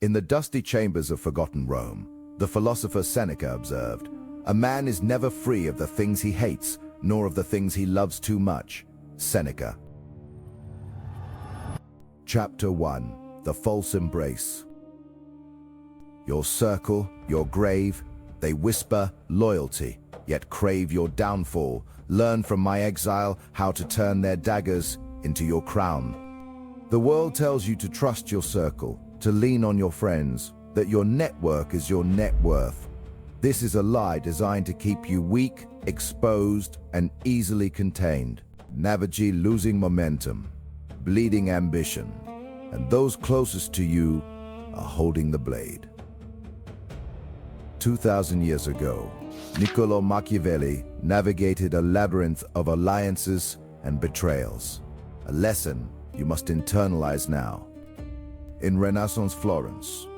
In the dusty chambers of forgotten Rome, the philosopher Seneca observed, "A man is never free of the things he hates, nor of the things he loves too much." Seneca. Chapter 1. The False Embrace. Your circle, your grave, they whisper loyalty, yet crave your downfall. Learn from my exile how to turn their daggers into your crown. The world tells you to trust your circle, to lean on your friends, that your network is your net worth. This is a lie designed to keep you weak, exposed, and easily contained. Navigate losing momentum, bleeding ambition, and those closest to you are holding the blade. 2,000 years ago, Niccolò Machiavelli navigated a labyrinth of alliances and betrayals. A lesson you must internalize now. In Renaissance Florence,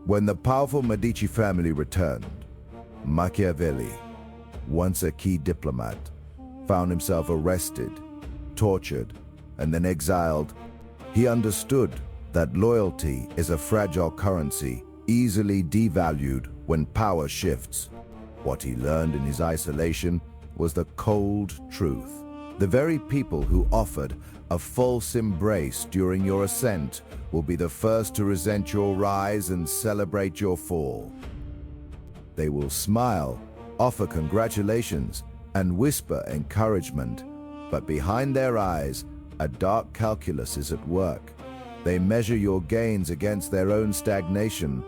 when the powerful Medici family returned, Machiavelli, once a key diplomat, found himself arrested, tortured, and then exiled. He understood that loyalty is a fragile currency, easily devalued when power shifts. What he learned in his isolation was the cold truth. The very people who offered a false embrace during your ascent will be the first to resent your rise and celebrate your fall. They will smile, offer congratulations, and whisper encouragement, but behind their eyes, a dark calculus is at work. They measure your gains against their own stagnation.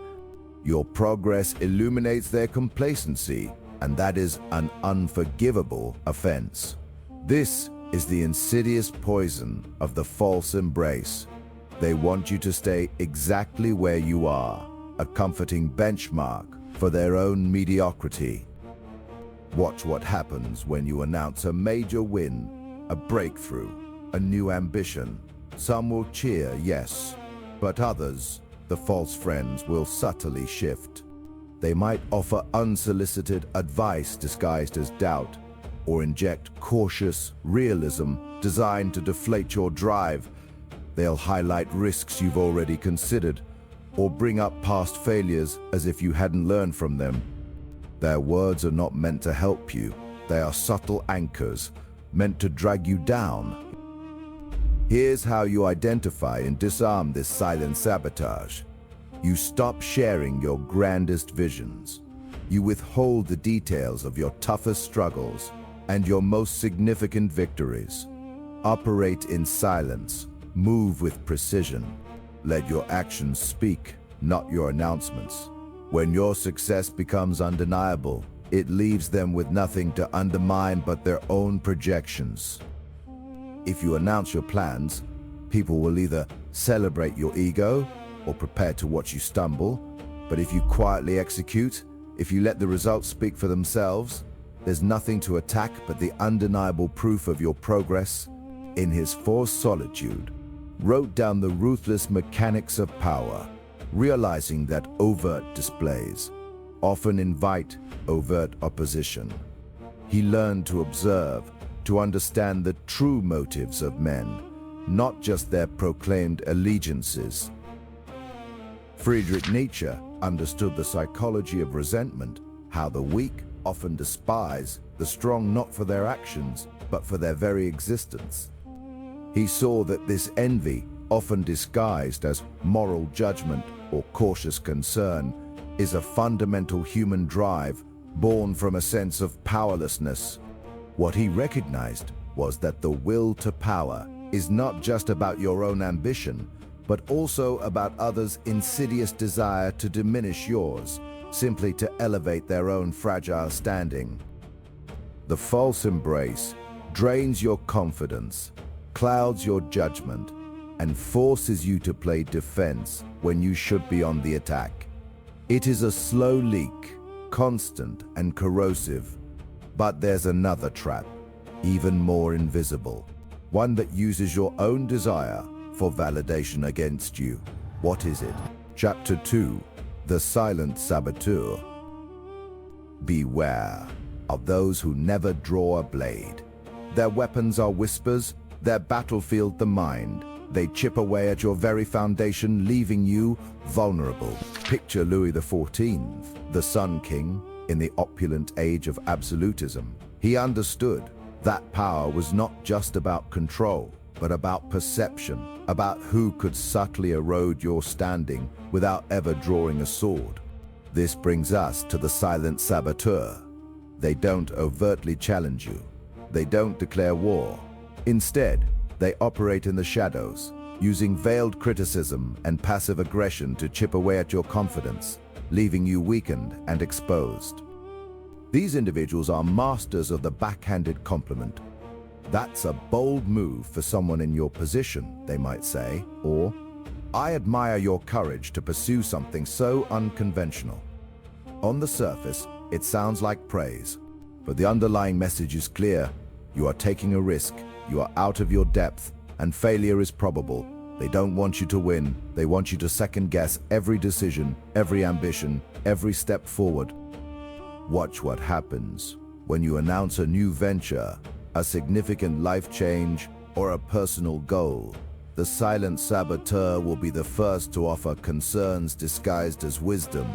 Your progress illuminates their complacency, and that is an unforgivable offense. This is the insidious poison of the false embrace. They want you to stay exactly where you are, a comforting benchmark for their own mediocrity. Watch what happens when you announce a major win, a breakthrough, a new ambition. Some will cheer, yes, but others, the false friends, will subtly shift. They might offer unsolicited advice disguised as doubt, or inject cautious realism designed to deflate your drive. They'll highlight risks you've already considered, or bring up past failures as if you hadn't learned from them. Their words are not meant to help you. They are subtle anchors, meant to drag you down. Here's how you identify and disarm this silent sabotage. You stop sharing your grandest visions. You withhold the details of your toughest struggles and your most significant victories. Operate in silence. Move with precision. Let your actions speak, not your announcements. When your success becomes undeniable, it leaves them with nothing to undermine but their own projections. If you announce your plans, people will either celebrate your ego or prepare to watch you stumble. But if you quietly execute, if you let the results speak for themselves, there's nothing to attack but the undeniable proof of your progress. In his Forced Solitude, wrote down the ruthless mechanics of power, realizing that overt displays often invite overt opposition. He learned to observe, to understand the true motives of men, not just their proclaimed allegiances. Friedrich Nietzsche understood the psychology of resentment, how the weak often despise the strong not for their actions, but for their very existence. He saw that this envy, often disguised as moral judgment or cautious concern, is a fundamental human drive born from a sense of powerlessness. What he recognized was that the will to power is not just about your own ambition, but also about others' insidious desire to diminish yours, simply to elevate their own fragile standing. The false embrace drains your confidence, clouds your judgment, and forces you to play defense when you should be on the attack. It is a slow leak, constant and corrosive. But there's another trap, even more invisible, one that uses your own desire for validation against you. What is it? Chapter 2. The Silent Saboteur. Beware of those who never draw a blade. Their weapons are whispers, their battlefield the mind. They chip away at your very foundation, leaving you vulnerable. Picture Louis XIV, the Sun King, in the opulent age of absolutism. He understood that power was not just about control, but about perception, about who could subtly erode your standing without ever drawing a sword. This brings us to the silent saboteur. They don't overtly challenge you. They don't declare war. Instead, they operate in the shadows, using veiled criticism and passive aggression to chip away at your confidence, leaving you weakened and exposed. These individuals are masters of the backhanded compliment. That's a bold move for someone in your position, they might say, or, I admire your courage to pursue something so unconventional. On the surface, it sounds like praise, but the underlying message is clear. You are taking a risk, you are out of your depth, and failure is probable. They don't want you to win, they want you to second-guess every decision, every ambition, every step forward. Watch what happens when you announce a new venture, a significant life change, or a personal goal. The silent saboteur will be the first to offer concerns disguised as wisdom.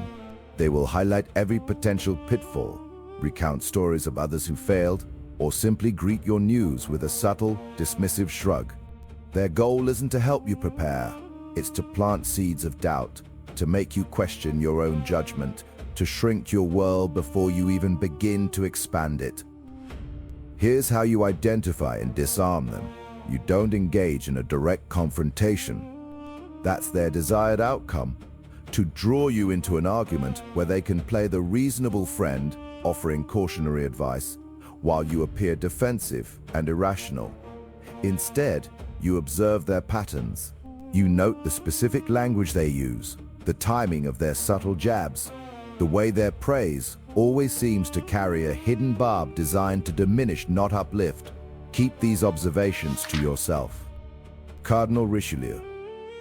They will highlight every potential pitfall, recount stories of others who failed, or simply greet your news with a subtle, dismissive shrug. Their goal isn't to help you prepare, it's to plant seeds of doubt, to make you question your own judgment, to shrink your world before you even begin to expand it. Here's how you identify and disarm them. You don't engage in a direct confrontation. That's their desired outcome, to draw you into an argument where they can play the reasonable friend, offering cautionary advice, while you appear defensive and irrational. Instead, you observe their patterns. You note the specific language they use, the timing of their subtle jabs, the way their praise always seems to carry a hidden barb designed to diminish, not uplift. Keep these observations to yourself. Cardinal Richelieu,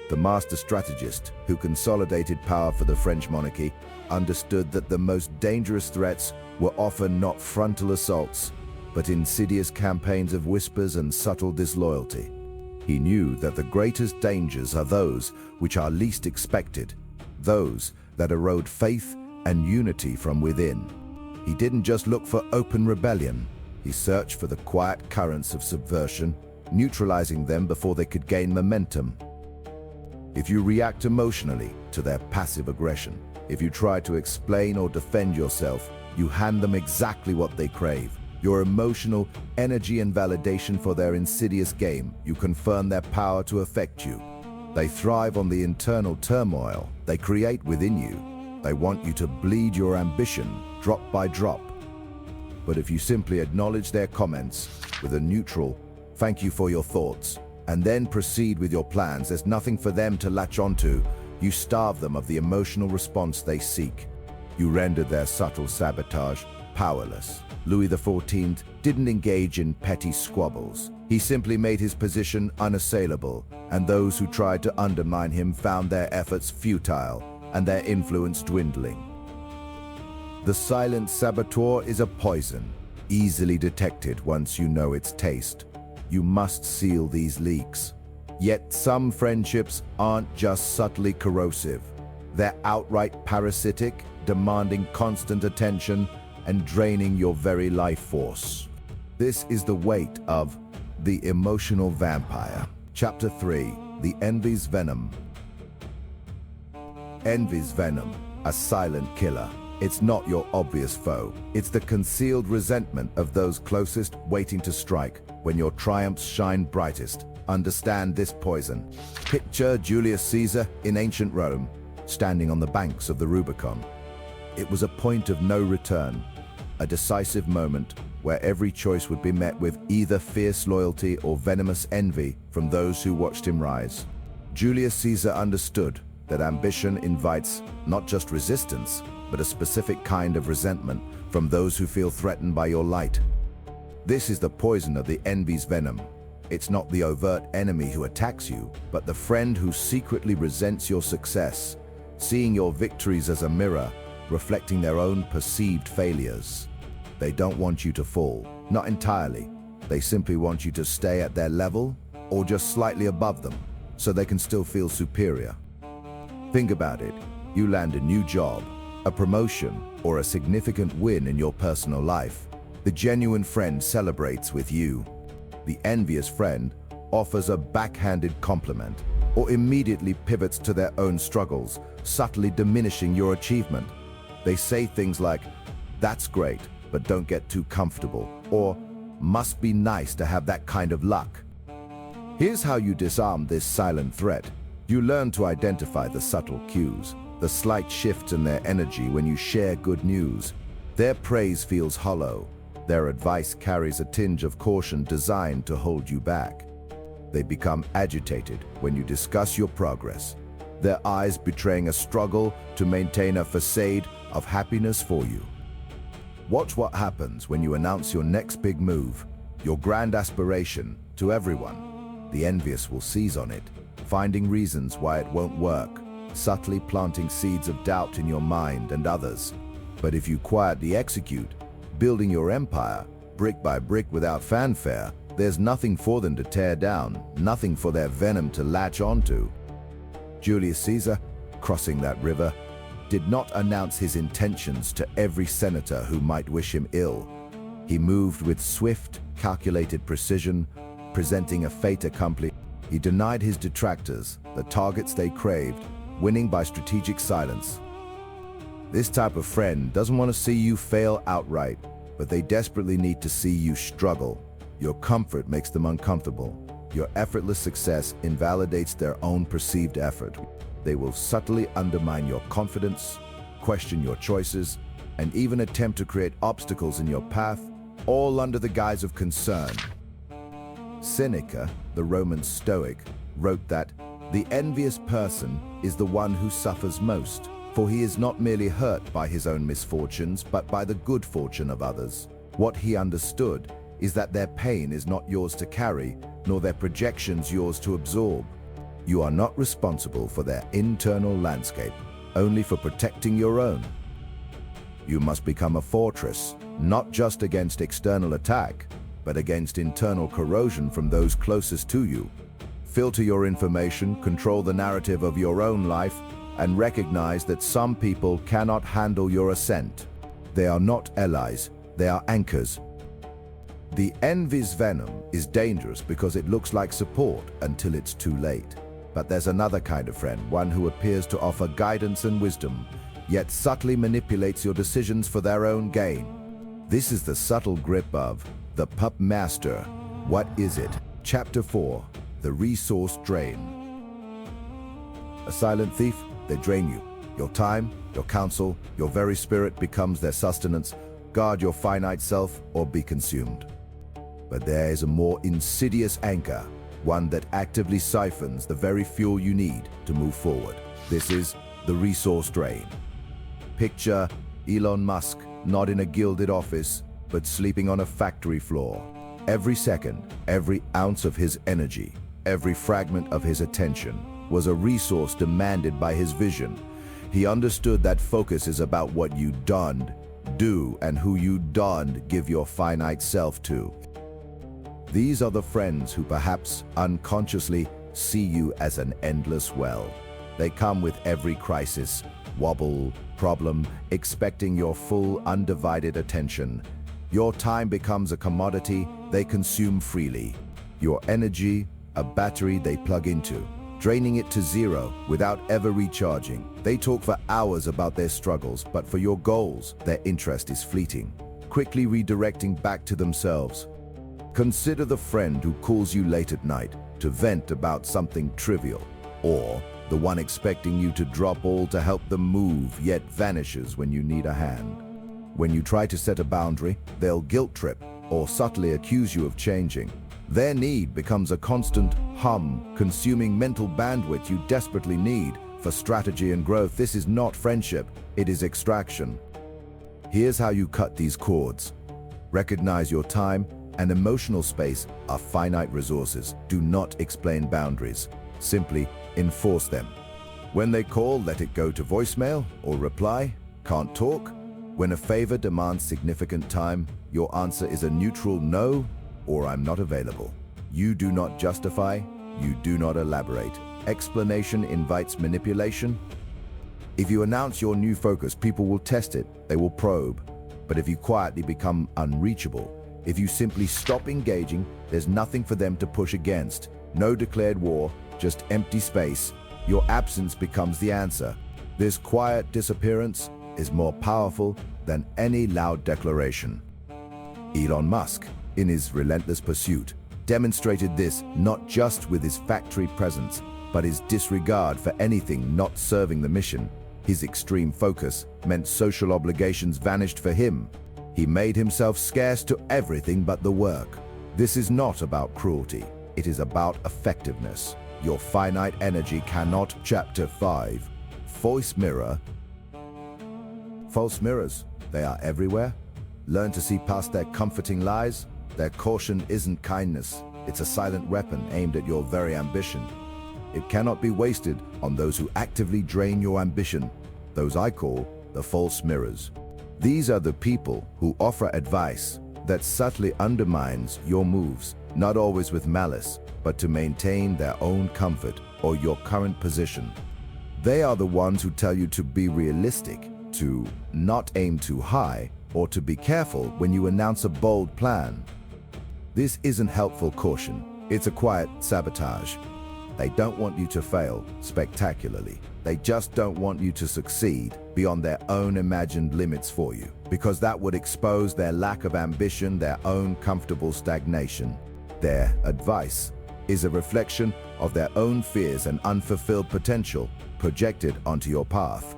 the master strategist who consolidated power for the French monarchy, understood that the most dangerous threats were often not frontal assaults, but insidious campaigns of whispers and subtle disloyalty. He knew that the greatest dangers are those which are least expected, those that erode faith and unity from within. He didn't just look for open rebellion, he searched for the quiet currents of subversion, neutralizing them before they could gain momentum. If you react emotionally to their passive aggression, if you try to explain or defend yourself, you hand them exactly what they crave. Your emotional energy and validation for their insidious game. You confirm their power to affect you. They thrive on the internal turmoil they create within you. They want you to bleed your ambition, drop by drop. But if you simply acknowledge their comments with a neutral, thank you for your thoughts, and then proceed with your plans, there's nothing for them to latch onto. You starve them of the emotional response they seek. You render their subtle sabotage powerless. Louis XIV didn't engage in petty squabbles. He simply made his position unassailable, and those who tried to undermine him found their efforts futile and their influence dwindling. The silent saboteur is a poison, easily detected once you know its taste. You must seal these leaks. Yet some friendships aren't just subtly corrosive. They're outright parasitic, demanding constant attention and draining your very life force. This is the weight of the emotional vampire. Chapter 3, The Envy's Venom. Envy's venom, a silent killer. It's not your obvious foe. It's the concealed resentment of those closest, waiting to strike when your triumphs shine brightest. Understand this poison. Picture Julius Caesar in ancient Rome, standing on the banks of the Rubicon. It was a point of no return, a decisive moment where every choice would be met with either fierce loyalty or venomous envy from those who watched him rise. Julius Caesar understood that ambition invites not just resistance, but a specific kind of resentment from those who feel threatened by your light. This is the poison of the envy's venom. It's not the overt enemy who attacks you, but the friend who secretly resents your success, seeing your victories as a mirror, reflecting their own perceived failures. They don't want you to fall, not entirely. They simply want you to stay at their level or just slightly above them. so they can still feel superior. Think about it. You land a new job, a promotion, or a significant win in your personal life. The genuine friend celebrates with you. The envious friend offers a backhanded compliment or immediately pivots to their own struggles, subtly diminishing your achievement. They say things like, "That's great, but don't get too comfortable," or "Must be nice to have that kind of luck." Here's how you disarm this silent threat. You learn to identify the subtle cues, the slight shifts in their energy when you share good news. Their praise feels hollow. Their advice carries a tinge of caution designed to hold you back. They become agitated when you discuss your progress, their eyes betraying a struggle to maintain a facade of happiness for you. Watch what happens when you announce your next big move, your grand aspiration, to everyone. The envious will seize on it, finding reasons why it won't work, subtly planting seeds of doubt in your mind and others. But if you quietly execute, building your empire, brick by brick without fanfare, there's nothing for them to tear down, nothing for their venom to latch onto. Julius Caesar, crossing that river, did not announce his intentions to every senator who might wish him ill. He moved with swift, calculated precision, presenting a fait accompli. He denied his detractors the targets they craved, winning by strategic silence. This type of friend doesn't want to see you fail outright, but they desperately need to see you struggle. Your comfort makes them uncomfortable. Your effortless success invalidates their own perceived effort. They will subtly undermine your confidence, question your choices, and even attempt to create obstacles in your path, all under the guise of concern. Seneca, the Roman Stoic, wrote that the envious person is the one who suffers most, for he is not merely hurt by his own misfortunes, but by the good fortune of others. What he understood is that their pain is not yours to carry, nor their projections yours to absorb. You are not responsible for their internal landscape, only for protecting your own. You must become a fortress, not just against external attack, but against internal corrosion from those closest to you. Filter your information, control the narrative of your own life, and recognize that some people cannot handle your ascent. They are not allies, they are anchors. The envy's venom is dangerous because it looks like support until it's too late. But there's another kind of friend, one who appears to offer guidance and wisdom, yet subtly manipulates your decisions for their own gain. This is the subtle grip of the pup master. What is it? Chapter 4, The Resource Drain. A silent thief, they drain you. Your time, your counsel, your very spirit becomes their sustenance. Guard your finite self or be consumed. But there is a more insidious anchor, one that actively siphons the very fuel you need to move forward. This is the resource drain. Picture Elon Musk not in a gilded office, but sleeping on a factory floor. Every second, every ounce of his energy, every fragment of his attention was a resource demanded by his vision. He understood that focus is about what you don't do and who you don't give your finite self to. These are the friends who perhaps unconsciously see you as an endless well. They come with every crisis, wobble, problem, expecting your full, undivided attention. Your time becomes a commodity they consume freely. Your energy, a battery they plug into, draining it to zero without ever recharging. They talk for hours about their struggles, but for your goals, their interest is fleeting, quickly redirecting back to themselves. Consider the friend who calls you late at night to vent about something trivial, or the one expecting you to drop all to help them move, yet vanishes when you need a hand. When you try to set a boundary, they'll guilt trip or subtly accuse you of changing. Their need becomes a constant hum, consuming mental bandwidth you desperately need for strategy and growth. This is not friendship, it is extraction. Here's how you cut these cords. Recognize your time and emotional space are finite resources. Do not explain boundaries. Simply enforce them. When they call, let it go to voicemail or reply. Can't talk? When a favor demands significant time, your answer is a neutral no or I'm not available. You do not justify, you do not elaborate. explanation invites manipulation. If you announce your new focus, people will test it, they will probe. But if you quietly become unreachable, if you simply stop engaging, there's nothing for them to push against. No declared war, just empty space. Your absence becomes the answer. This quiet disappearance is more powerful than any loud declaration. Elon Musk, in his relentless pursuit, demonstrated this not just with his factory presence, but his disregard for anything not serving the mission. His extreme focus meant social obligations vanished for him. He made himself scarce to everything but the work. This is not about cruelty. It is about effectiveness. Your finite energy cannot. Chapter 5. False mirror. False mirrors, they are everywhere. Learn to see past their comforting lies. Their caution isn't kindness. It's a silent weapon aimed at your very ambition. It cannot be wasted on those who actively drain your ambition. Those I call the false mirrors. These are the people who offer advice that subtly undermines your moves, not always with malice, but to maintain their own comfort or your current position. They are the ones who tell you to be realistic, to not aim too high, or to be careful when you announce a bold plan. This isn't helpful caution, it's a quiet sabotage. They don't want you to fail spectacularly. They just don't want you to succeed beyond their own imagined limits for you, because that would expose their lack of ambition, their own comfortable stagnation. Their advice is a reflection of their own fears and unfulfilled potential projected onto your path.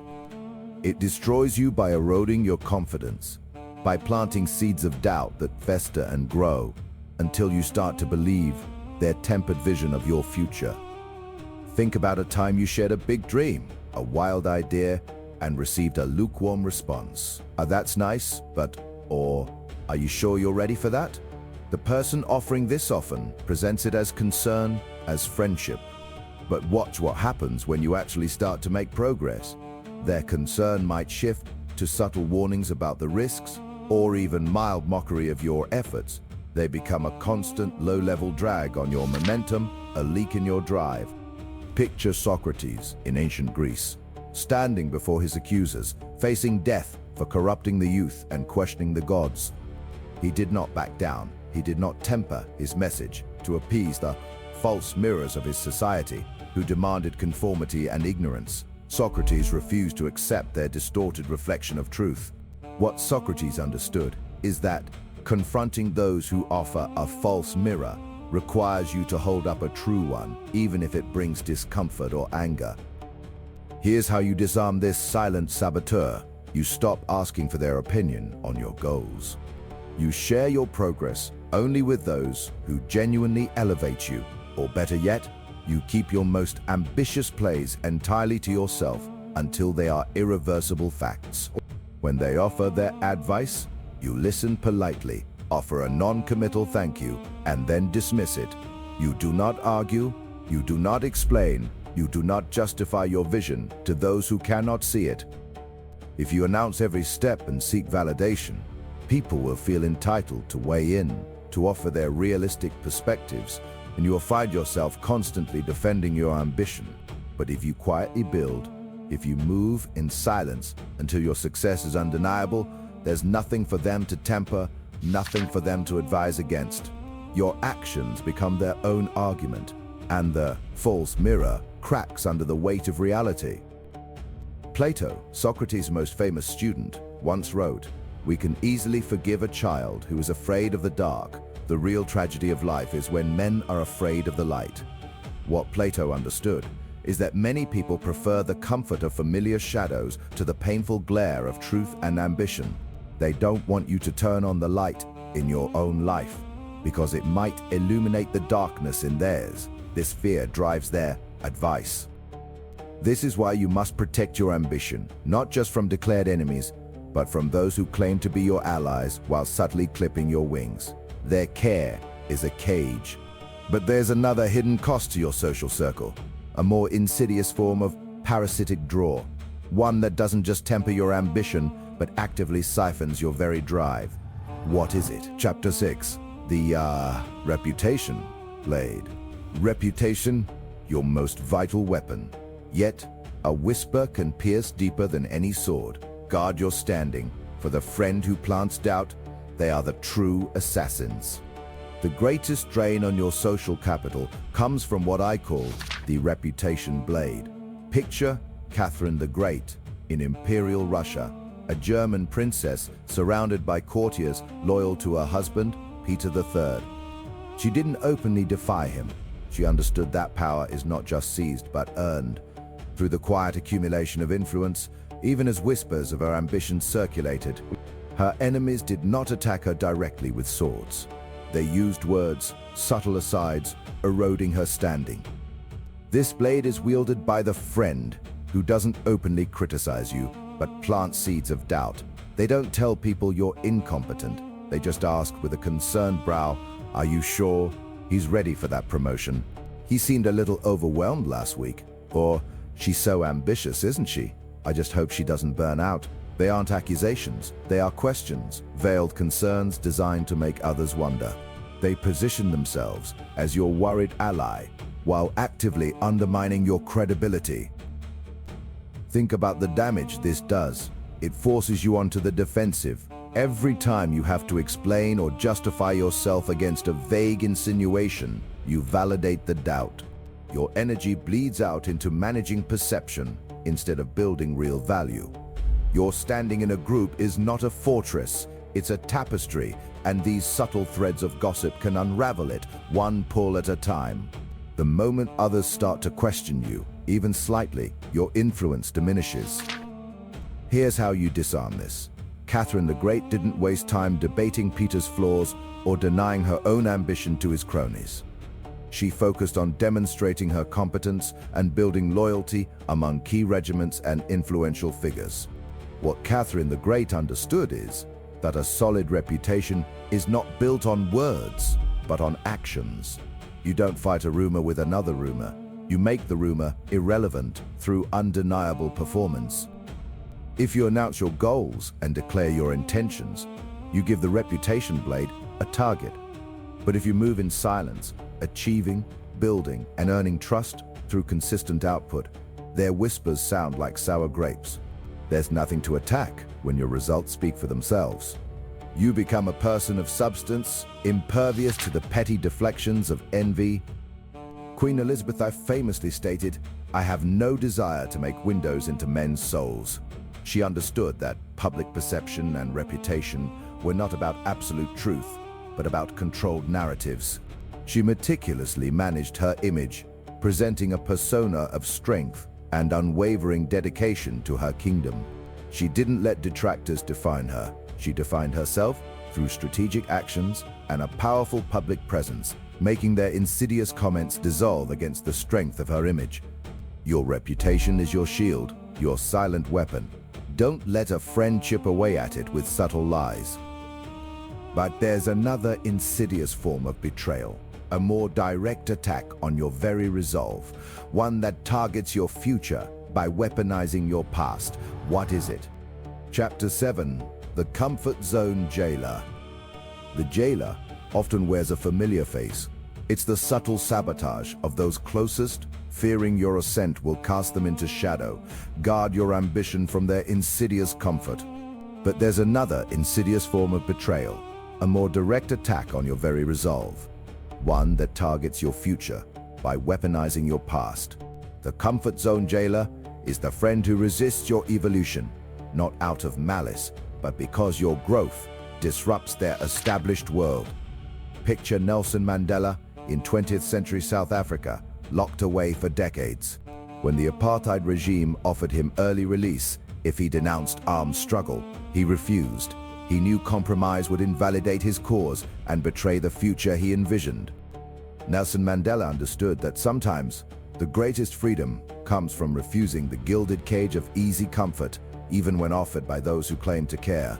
It destroys you by eroding your confidence, by planting seeds of doubt that fester and grow until you start to believe their tempered vision of your future. Think about a time you shared a big dream, a wild idea, and received a lukewarm response. That's nice, but, or, are you sure you're ready for that? The person offering this often presents it as concern, as friendship. But watch what happens when you actually start to make progress. Their concern might shift to subtle warnings about the risks, or even mild mockery of your efforts. They become a constant low-level drag on your momentum, a leak in your drive. Picture Socrates in ancient Greece, standing before his accusers, facing death for corrupting the youth and questioning the gods. He did not back down. He did not temper his message to appease the false mirrors of his society, who demanded conformity and ignorance. Socrates refused to accept their distorted reflection of truth. What Socrates understood is that confronting those who offer a false mirror requires you to hold up a true one, even if it brings discomfort or anger. Here's how you disarm this silent saboteur. You stop asking for their opinion on your goals. You share your progress only with those who genuinely elevate you, or better yet, you keep your most ambitious plays entirely to yourself until they are irreversible facts. When they offer their advice, you listen politely, offer a non-committal thank you, and then dismiss it. You do not argue, you do not explain, you do not justify your vision to those who cannot see it. If you announce every step and seek validation, people will feel entitled to weigh in, to offer their realistic perspectives, and you will find yourself constantly defending your ambition. But if you quietly build, if you move in silence until your success is undeniable, there's nothing for them to temper, nothing for them to advise against. Your actions become their own argument, and the false mirror cracks under the weight of reality. Plato, Socrates' most famous student, once wrote, "We can easily forgive a child who is afraid of the dark. The real tragedy of life is when men are afraid of the light." What Plato understood is that many people prefer the comfort of familiar shadows to the painful glare of truth and ambition. They don't want you to turn on the light in your own life, because it might illuminate the darkness in theirs. This fear drives their advice. This is why you must protect your ambition, not just from declared enemies, but from those who claim to be your allies while subtly clipping your wings. Their care is a cage. But there's another hidden cost to your social circle, a more insidious form of parasitic draw, one that doesn't just temper your ambition, but actively siphons your very drive. What is it? Chapter 6. The reputation blade. Reputation your most vital weapon. Yet, a whisper can pierce deeper than any sword. Guard your standing. For the friend who plants doubt, they are the true assassins. The greatest drain on your social capital comes from what I call the reputation blade. Picture Catherine the Great in Imperial Russia, a German princess surrounded by courtiers loyal to her husband, Peter III. She didn't openly defy him. She understood that power is not just seized but earned. Through the quiet accumulation of influence, even as whispers of her ambition circulated, her enemies did not attack her directly with swords. They used words, subtle asides, eroding her standing. This blade is wielded by the friend who doesn't openly criticize you, but plants seeds of doubt. They don't tell people you're incompetent. They just ask with a concerned brow, "Are you sure he's ready for that promotion? He seemed a little overwhelmed last week." Or, "She's so ambitious, isn't she? I just hope she doesn't burn out." They aren't accusations, they are questions, veiled concerns designed to make others wonder. They position themselves as your worried ally, while actively undermining your credibility. Think about the damage this does. It forces you onto the defensive. Every time you have to explain or justify yourself against a vague insinuation, you validate the doubt. Your energy bleeds out into managing perception instead of building real value. Your standing in a group is not a fortress, it's a tapestry, and these subtle threads of gossip can unravel it, one pull at a time. The moment others start to question you, even slightly, your influence diminishes. Here's how you disarm this. Catherine the Great didn't waste time debating Peter's flaws or denying her own ambition to his cronies. She focused on demonstrating her competence and building loyalty among key regiments and influential figures. What Catherine the Great understood is that a solid reputation is not built on words, but on actions. You don't fight a rumor with another rumor. You make the rumor irrelevant through undeniable performance. If you announce your goals and declare your intentions, you give the reputation blade a target. But if you move in silence, achieving, building, and earning trust through consistent output, their whispers sound like sour grapes. There's nothing to attack when your results speak for themselves. You become a person of substance, impervious to the petty deflections of envy. Queen Elizabeth I famously stated, "I have no desire to make windows into men's souls." She understood that public perception and reputation were not about absolute truth, but about controlled narratives. She meticulously managed her image, presenting a persona of strength and unwavering dedication to her kingdom. She didn't let detractors define her. She defined herself through strategic actions and a powerful public presence, making their insidious comments dissolve against the strength of her image. Your reputation is your shield, your silent weapon. Don't let a friend chip away at it with subtle lies. But there's another insidious form of betrayal, a more direct attack on your very resolve, one that targets your future by weaponizing your past. What is it? Chapter 7, The Comfort Zone Jailer. The jailer often wears a familiar face. It's the subtle sabotage of those closest, fearing your ascent will cast them into shadow. Guard your ambition from their insidious comfort. But there's another insidious form of betrayal, a more direct attack on your very resolve, one that targets your future by weaponizing your past. The comfort zone jailer is the friend who resists your evolution, not out of malice, but because your growth disrupts their established world. Picture Nelson Mandela in 20th century South Africa, locked away for decades. When the apartheid regime offered him early release if he denounced armed struggle, he refused. He knew compromise would invalidate his cause and betray the future he envisioned. Nelson Mandela understood that sometimes the greatest freedom comes from refusing the gilded cage of easy comfort, even when offered by those who claim to care.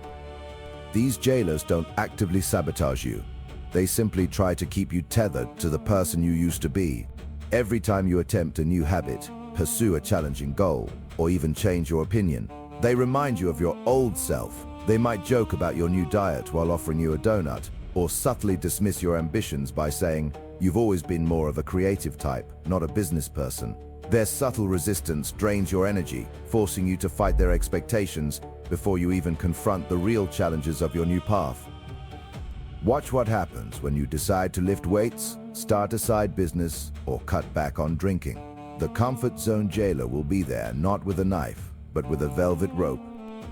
These jailers don't actively sabotage you. They simply try to keep you tethered to the person you used to be. Every time you attempt a new habit, pursue a challenging goal, or even change your opinion, they remind you of your old self. They might joke about your new diet while offering you a donut, or subtly dismiss your ambitions by saying, "You've always been more of a creative type, not a business person." Their subtle resistance drains your energy, forcing you to fight their expectations before you even confront the real challenges of your new path. Watch what happens when you decide to lift weights, start a side business, or cut back on drinking. The comfort zone jailer will be there, not with a knife, but with a velvet rope.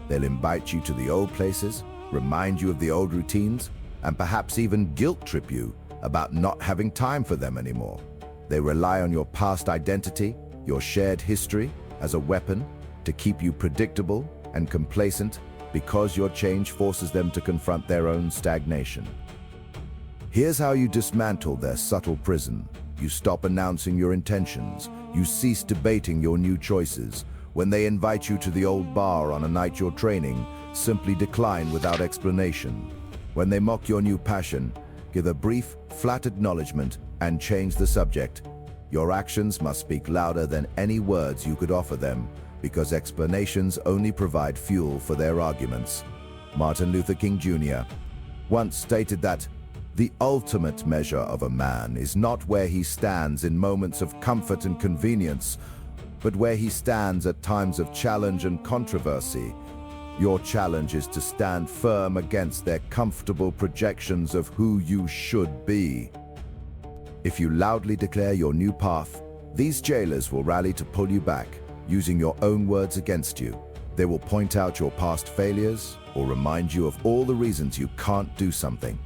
They'll invite you to the old places, remind you of the old routines, and perhaps even guilt trip you about not having time for them anymore. They rely on your past identity, your shared history, as a weapon to keep you predictable and complacent because your change forces them to confront their own stagnation. Here's how you dismantle their subtle prison. You stop announcing your intentions. You cease debating your new choices. When they invite you to the old bar on a night you're training, simply decline without explanation. When they mock your new passion, give a brief, flat acknowledgement and change the subject. Your actions must speak louder than any words you could offer them, because explanations only provide fuel for their arguments. Martin Luther King Jr. once stated that the ultimate measure of a man is not where he stands in moments of comfort and convenience, but where he stands at times of challenge and controversy. Your challenge is to stand firm against their comfortable projections of who you should be. If you loudly declare your new path, these jailers will rally to pull you back, using your own words against you. They will point out your past failures or remind you of all the reasons you can't do something.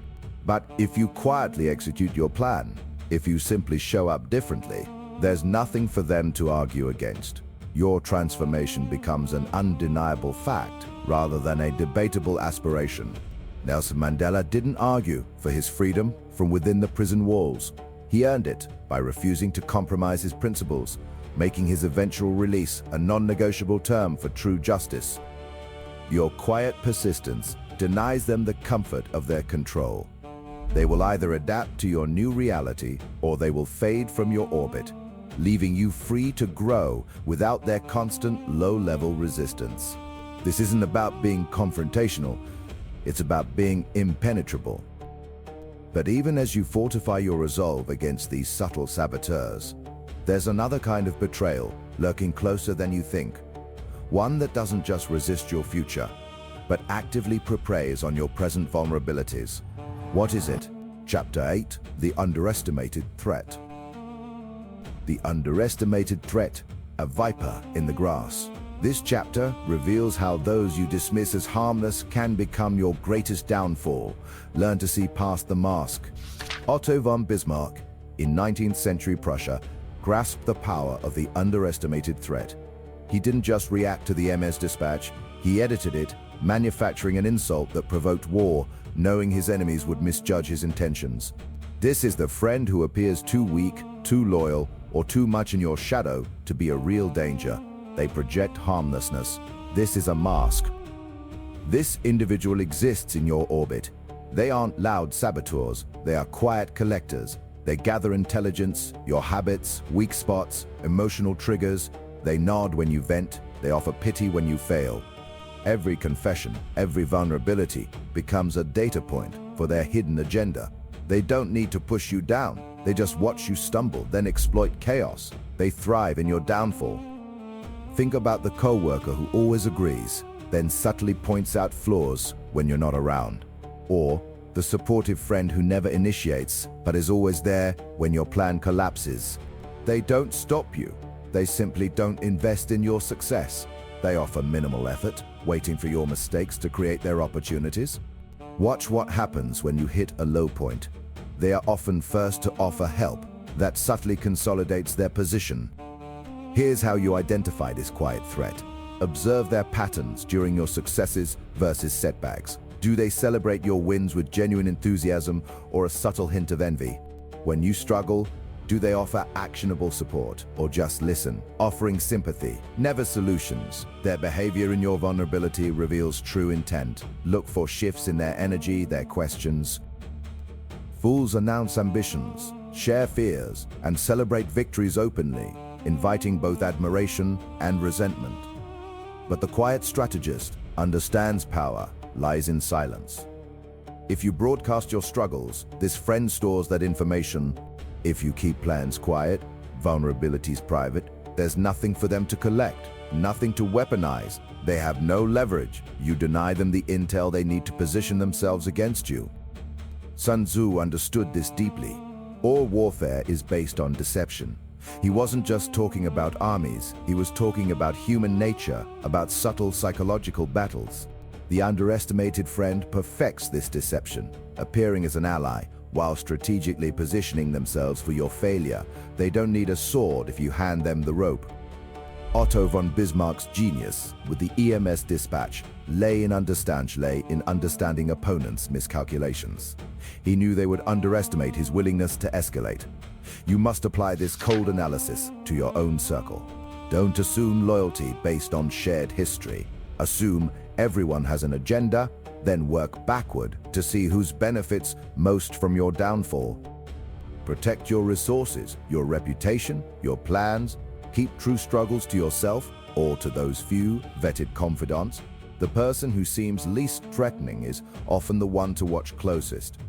But if you quietly execute your plan, if you simply show up differently, there's nothing for them to argue against. Your transformation becomes an undeniable fact rather than a debatable aspiration. Nelson Mandela didn't argue for his freedom from within the prison walls. He earned it by refusing to compromise his principles, making his eventual release a non-negotiable term for true justice. Your quiet persistence denies them the comfort of their control. They will either adapt to your new reality or they will fade from your orbit, leaving you free to grow without their constant low-level resistance. This isn't about being confrontational, it's about being impenetrable. But even as you fortify your resolve against these subtle saboteurs, there's another kind of betrayal lurking closer than you think. One that doesn't just resist your future, but actively preys on your present vulnerabilities. What is it? Chapter 8, The Underestimated Threat. The underestimated threat, a viper in the grass. This chapter reveals how those you dismiss as harmless can become your greatest downfall. Learn to see past the mask. Otto von Bismarck, in 19th century Prussia, grasped the power of the underestimated threat. He didn't just react to the MS dispatch, he edited it, manufacturing an insult that provoked war, knowing his enemies would misjudge his intentions. This is the friend who appears too weak, too loyal, or too much in your shadow to be a real danger. They project harmlessness. This is a mask. This individual exists in your orbit. They aren't loud saboteurs, they are quiet collectors. They gather intelligence, your habits, weak spots, emotional triggers. They nod when you vent, they offer pity when you fail. Every confession, every vulnerability becomes a data point for their hidden agenda. They don't need to push you down. They just watch you stumble, then exploit chaos. They thrive in your downfall. Think about the coworker who always agrees, then subtly points out flaws when you're not around. Or the supportive friend who never initiates, but is always there when your plan collapses. They don't stop you. They simply don't invest in your success. They offer minimal effort, waiting for your mistakes to create their opportunities. Watch what happens when you hit a low point. They are often first to offer help that subtly consolidates their position. Here's how you identify this quiet threat. Observe their patterns during your successes versus setbacks. Do they celebrate your wins with genuine enthusiasm or a subtle hint of envy? When you struggle, do they offer actionable support or just listen, offering sympathy, never solutions? Their behavior in your vulnerability reveals true intent. Look for shifts in their energy, their questions. Fools announce ambitions, share fears, and celebrate victories openly, inviting both admiration and resentment. But the quiet strategist understands power lies in silence. If you broadcast your struggles, this friend stores that information. If you keep plans quiet, vulnerabilities private, there's nothing for them to collect, nothing to weaponize. They have no leverage. You deny them the intel they need to position themselves against you. Sun Tzu understood this deeply. All warfare is based on deception. He wasn't just talking about armies, he was talking about human nature, about subtle psychological battles. The underestimated friend perfects this deception, appearing as an ally, while strategically positioning themselves for your failure. They don't need a sword if you hand them the rope. Otto von Bismarck's genius with the EMS dispatch lay in understanding opponents' miscalculations. He knew they would underestimate his willingness to escalate. You must apply this cold analysis to your own circle. Don't assume loyalty based on shared history. Assume everyone has an agenda, then work backward to see who benefits most from your downfall. Protect your resources, your reputation, your plans. Keep true struggles to yourself or to those few vetted confidants. The person who seems least threatening is often the one to watch closest.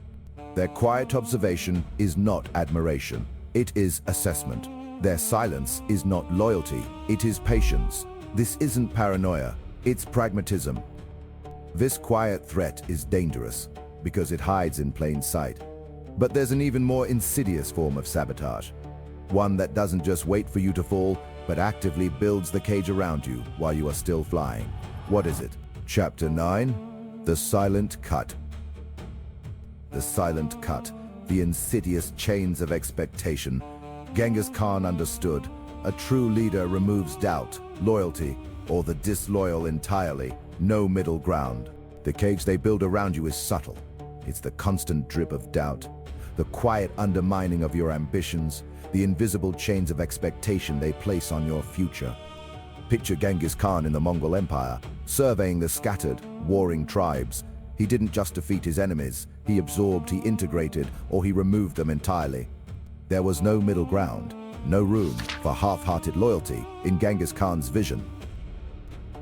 Their quiet observation is not admiration, it is assessment. Their silence is not loyalty, it is patience. This isn't paranoia, it's pragmatism. This quiet threat is dangerous because it hides in plain sight. But there's an even more insidious form of sabotage. One that doesn't just wait for you to fall, but actively builds the cage around you while you are still flying. What is it? Chapter 9, The Silent Cut. The silent cut, the insidious chains of expectation. Genghis Khan understood. A true leader removes doubt, loyalty, or the disloyal entirely. No middle ground. The cage they build around you is subtle. It's the constant drip of doubt, the quiet undermining of your ambitions, the invisible chains of expectation they place on your future. Picture Genghis Khan in the Mongol Empire, surveying the scattered, warring tribes. He didn't just defeat his enemies, he absorbed, he integrated, or he removed them entirely. There was no middle ground, no room for half-hearted loyalty in Genghis Khan's vision.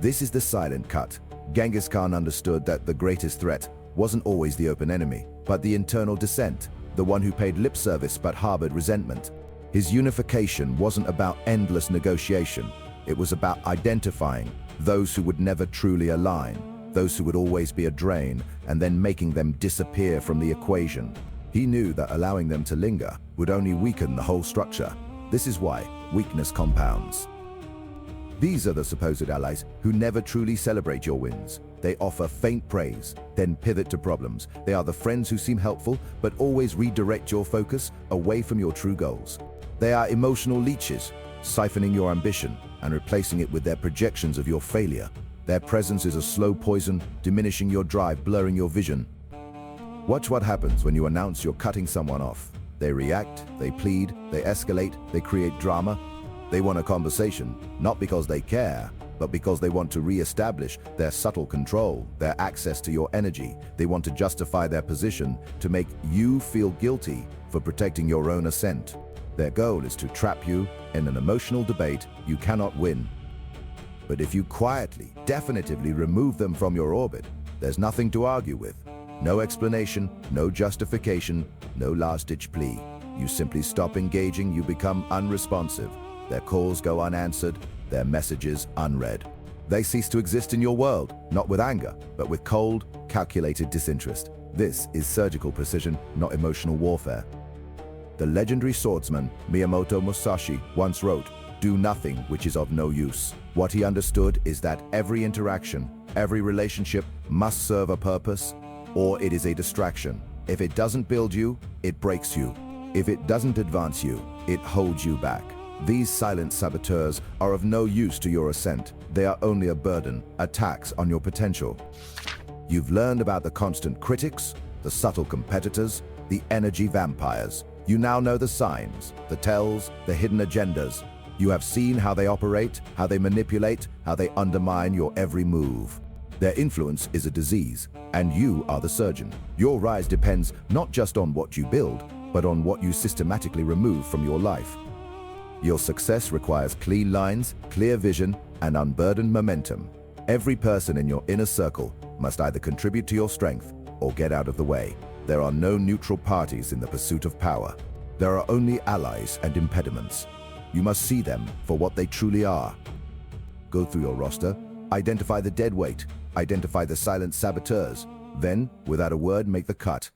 This is the silent cut. Genghis Khan understood that the greatest threat wasn't always the open enemy, but the internal dissent, the one who paid lip service but harbored resentment. His unification wasn't about endless negotiation. It was about identifying those who would never truly align, those who would always be a drain, and then making them disappear from the equation. He knew that allowing them to linger would only weaken the whole structure. This is why weakness compounds. These are the supposed allies who never truly celebrate your wins. They offer faint praise, then pivot to problems. They are the friends who seem helpful, but always redirect your focus away from your true goals. They are emotional leeches, siphoning your ambition and replacing it with their projections of your failure. Their presence is a slow poison, diminishing your drive, blurring your vision. Watch what happens when you announce you're cutting someone off. They react, they plead, they escalate, they create drama. They want a conversation, not because they care, but because they want to re-establish their subtle control, their access to your energy. They want to justify their position, to make you feel guilty for protecting your own ascent. Their goal is to trap you in an emotional debate you cannot win. But if you quietly, definitively remove them from your orbit, there's nothing to argue with. No explanation, no justification, no last-ditch plea. You simply stop engaging, you become unresponsive. Their calls go unanswered, their messages unread. They cease to exist in your world, not with anger, but with cold, calculated disinterest. This is surgical precision, not emotional warfare. The legendary swordsman Miyamoto Musashi once wrote, "Do nothing which is of no use." What he understood is that every interaction, every relationship must serve a purpose, or it is a distraction. If it doesn't build you, it breaks you. If it doesn't advance you, it holds you back. These silent saboteurs are of no use to your ascent. They are only a burden, a tax on your potential. You've learned about the constant critics, the subtle competitors, the energy vampires. You now know the signs, the tells, the hidden agendas. You have seen how they operate, how they manipulate, how they undermine your every move. Their influence is a disease, and you are the surgeon. Your rise depends not just on what you build, but on what you systematically remove from your life. Your success requires clean lines, clear vision, and unburdened momentum. Every person in your inner circle must either contribute to your strength or get out of the way. There are no neutral parties in the pursuit of power. There are only allies and impediments. You must see them for what they truly are. Go through your roster, identify the dead weight, identify the silent saboteurs, then, without a word, make the cut.